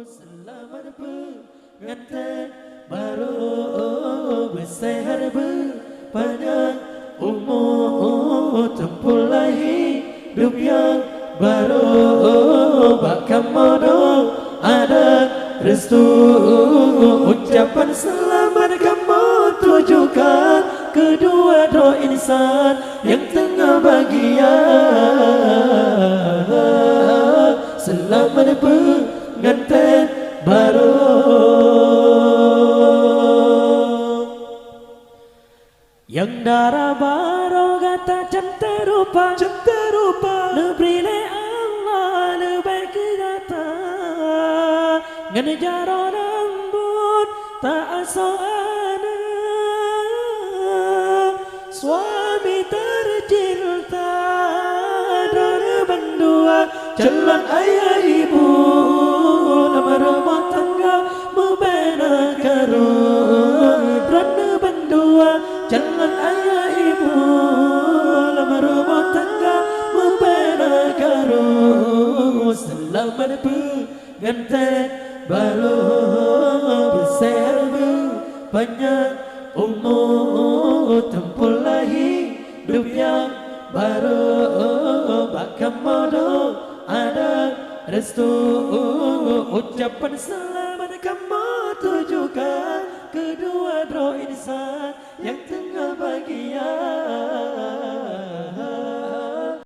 Selamat pengantin baru bersehat berpanjang umur, tempuhlah hidup yang baru. Bakal modo ada restu, ucapan selamat kamu tujukan kedua dua insan yang tengah bahagia. Selamat pengantin baru. Yang darah baru kata cantik rupa, negeri le Allah lebih kata ngejar rambut tak asal suami tercinta dari berdua calon ayah ibu nama rumah tangga membina karun kerana berdua calon ayah ibu nama rumah tangga membina karun. Selamat pengantin baru bersehat berpanjang umur, tempuhlah hidup yang baru. Bakal modo ada restu, ucapan selamat